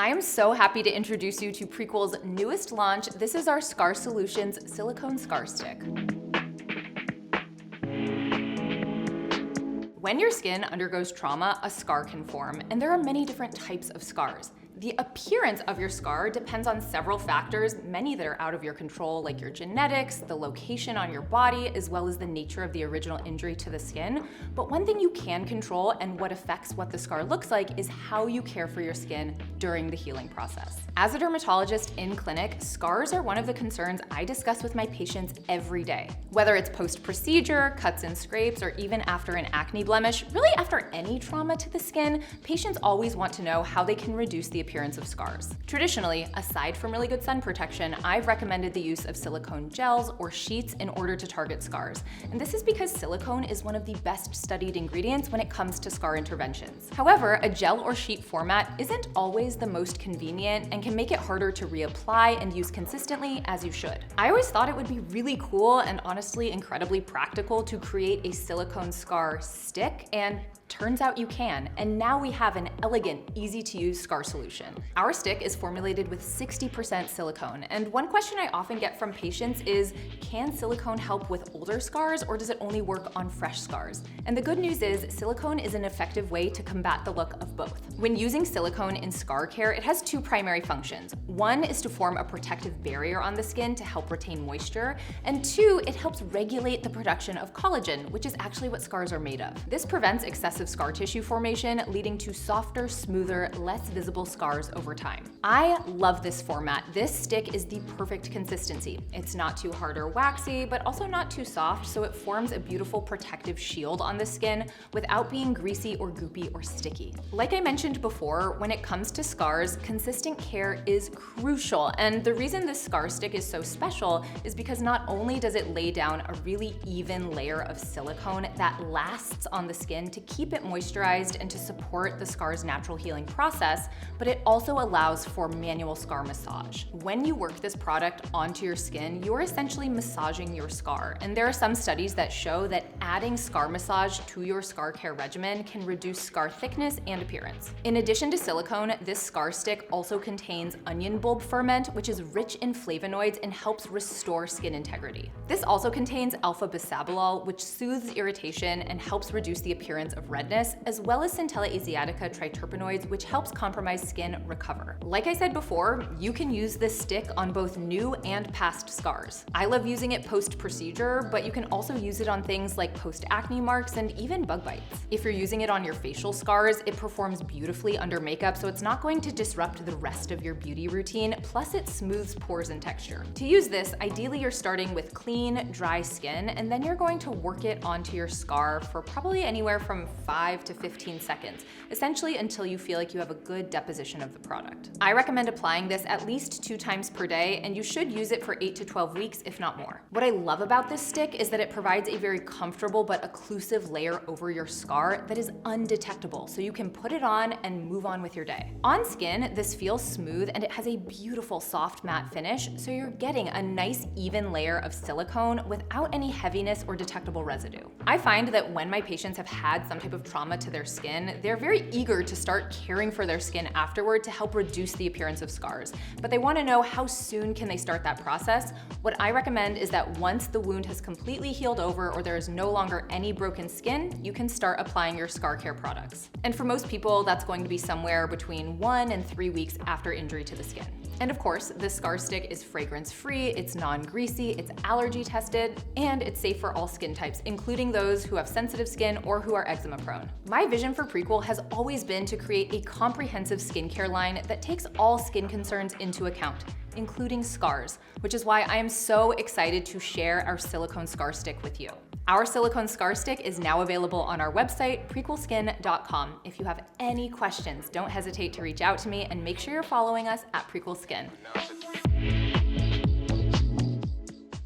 I am so happy to introduce you to Prequel's newest launch. This is our Scar Solutions Silicone Scar Stick. When your skin undergoes trauma, a scar can form, and there are many different types of scars. The appearance of your scar depends on several factors, many that are out of your control, like your genetics, the location on your body, as well as the nature of the original injury to the skin. But one thing you can control and what affects what the scar looks like is how you care for your skin during the healing process. As a dermatologist in clinic, scars are one of the concerns I discuss with my patients every day. Whether it's post-procedure, cuts and scrapes, or even after an acne blemish, really after any trauma to the skin, patients always want to know how they can reduce the appearance of scars. Traditionally, aside from really good sun protection, I've recommended the use of silicone gels or sheets in order to target scars. And this is because silicone is one of the best studied ingredients when it comes to scar interventions. However, a gel or sheet format isn't always the most convenient and can make it harder to reapply and use consistently as you should. I always thought it would be really cool and honestly incredibly practical to create a silicone scar stick, and turns out you can, and now we have an elegant, easy-to-use scar solution. Our stick is formulated with 60% silicone, and one question I often get from patients is, can silicone help with older scars, or does it only work on fresh scars? And the good news is, silicone is an effective way to combat the look of both. When using silicone in scar care, it has two primary functions. One is to form a protective barrier on the skin to help retain moisture, and two, it helps regulate the production of collagen, which is actually what scars are made of. This prevents excessive scar tissue formation, leading to softer, smoother, less visible scars over time. I love this format. This stick is the perfect consistency. It's not too hard or waxy, but also not too soft, so it forms a beautiful protective shield on the skin without being greasy or goopy or sticky. Like I mentioned before, when it comes to scars, consistent care is crucial, and the reason this scar stick is so special is because not only does it lay down a really even layer of silicone that lasts on the skin to keep it moisturized and to support the scar's natural healing process, but it also allows for manual scar massage. When you work this product onto your skin, you're essentially massaging your scar, and there are some studies that show that adding scar massage to your scar care regimen can reduce scar thickness and appearance. In addition to silicone, this scar stick also contains onion bulb ferment, which is rich in flavonoids and helps restore skin integrity. This also contains alpha-bisabolol, which soothes irritation and helps reduce the appearance of redness, as well as centella asiatica triterpenoids, which helps compromised skin recover. Like I said before, you can use this stick on both new and past scars. I love using it post-procedure, but you can also use it on things like post-acne marks and even bug bites. If you're using it on your facial scars, it performs beautifully under makeup, so it's not going to disrupt the rest of your beauty routine, plus it smooths pores and texture. To use this, ideally you're starting with clean, dry skin, and then you're going to work it onto your scar for probably anywhere from 5 to 15 seconds, essentially until you feel like you have a good deposition of the product. I recommend applying this at least 2 times per day, and you should use it for 8 to 12 weeks, if not more. What I love about this stick is that it provides a very comfortable but occlusive layer over your scar that is undetectable, so you can put it on and move on with your day. On skin, this feels smooth and it has a beautiful soft matte finish, so you're getting a nice even layer of silicone without any heaviness or detectable residue. I find that when my patients have had some type of trauma to their skin, they're very eager to start caring for their skin afterward to help reduce the appearance of scars. But they want to know, how soon can they start that process? What I recommend is that once the wound has completely healed over or there is no longer any broken skin, you can start applying your scar care products. And for most people, that's going to be somewhere between 1 and 3 weeks after injury to the skin. And of course, this scar stick is fragrance-free, it's non-greasy, it's allergy tested, and it's safe for all skin types, including those who have sensitive skin or who are eczema prone. My vision for Prequel has always been to create a comprehensive skincare line that takes all skin concerns into account, including scars, which is why I am so excited to share our silicone scar stick with you. Our silicone scar stick is now available on our website, prequelskin.com. If you have any questions, don't hesitate to reach out to me, and make sure you're following us at Prequel Skin.